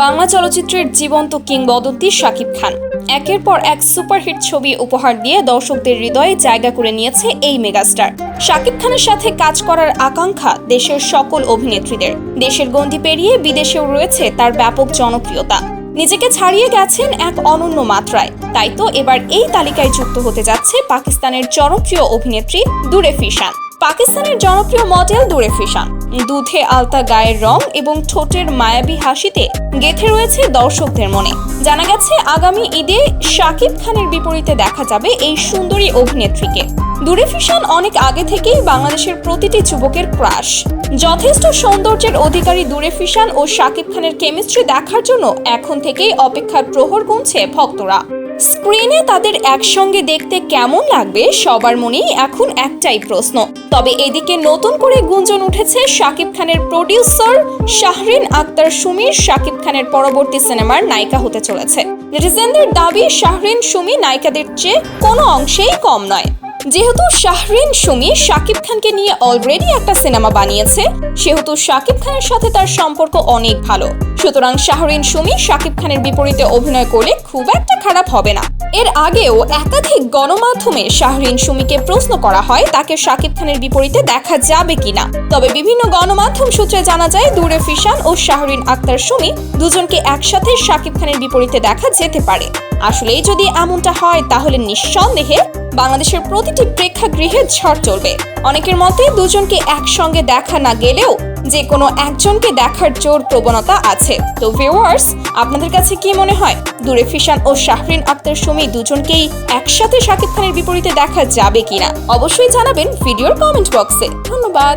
বাংলা চলচ্চিত্রের জীবন্ত কিংবদন্তি শাকিব খান একের পর এক সুপারহিট ছবি উপহার দিয়ে দর্শকদের হৃদয়ে জায়গা করে নিয়েছে এই মেগাস্টার। শাকিব খানের সাথে কাজ করার আকাঙ্ক্ষা দেশের সকল অভিনেত্রীদের। দেশের গণ্ডি পেরিয়ে বিদেশেও রয়েছে তার ব্যাপক জনপ্রিয়তা। নিজেকে ছাড়িয়ে গেছেন এক অনন্য মাত্রায়। তাই তো এবার এই তালিকায় যুক্ত হতে যাচ্ছে পাকিস্তানের জনপ্রিয় অভিনেত্রী দুরে ফিশান। পাকিস্তানের জনপ্রিয় মডেল দুরে ফিশান দুধে আলতা গায়ের রং এবং ঠোঁটের মায়াবী হাসিতে গেঁথে রয়েছে দর্শকদের মনে। জানা গেছে আগামী ঈদে শাকিব খানের বিপরীতে দেখা যাবে এই সুন্দরী অভিনেত্রীকে। দুরে ফিশান অনেক আগে থেকেই বাংলাদেশের প্রতিটি যুবকের ক্রাশ। যথেষ্ট সৌন্দর্যের অধিকারী দুরে ফিশান ও শাকিব খানের কেমিস্ট্রি দেখার জন্য এখন থেকেই অপেক্ষার প্রহর গুনছে ভক্তরা। স্ক্রিনে তাদের একসঙ্গে দেখতে কেমন লাগবে সবার মনেই এখন একটাই প্রশ্ন। তবে এদিকে নতুন করে গুঞ্জন উঠেছে শাকিব খানের প্রডিউসার শাহরিন আক্তার সুমির শাকিব খানের পরবর্তী সিনেমার নায়িকা হতে চলেছে। নেটিজেনদের দাবি শাহরিন সুমি নায়িকাদের চেয়ে কোনো অংশেই কম নয়। যেহেতু শাহরিন সুমি শাকিব খানকে নিয়ে অলরেডি একটা সিনেমা বানিয়েছে, সেহেতু শাকিব খানের সাথে তার সম্পর্ক অনেক ভালো। সুতরাং শাহরিন সুমি শাকিব খানের বিপরীতে অভিনয় করলে খুব একটা খারাপ হবে না। এর আগেও একাধিক গণমাধ্যমে শাহরিন সুমিকে প্রশ্ন করা হয় তাকে শাকিব খানের বিপরীতে দেখা যাবে কিনা। তবে বিভিন্ন গণমাধ্যম সূত্রে জানা যায় দুরে ফিশান ও শাহরিন আক্তার সুমি দুজনকে একসাথে শাকিব খানের বিপরীতে দেখা যেতে পারে। আসলেই যদি এমনটা হয় তাহলে নিঃসন্দেহে বাংলাদেশের প্রতিটি প্রেক্ষাগৃহে ঝড় চলবে। অনেকের মতে দুজনকে একসঙ্গে দেখা না গেলেও যে কোনো একজনকে দেখার জোর প্রবণতা আছে। তো ভিউয়ার্স, আপনাদের কাছে কি মনে হয় দুরে ফিশান ও শাহরিন আক্তার সুমি দুজনকেই একসাথে শাকিব খানের বিপরীতে দেখা যাবে কিনা? অবশ্যই জানাবেন ভিডিওর কমেন্ট বক্সে। ধন্যবাদ।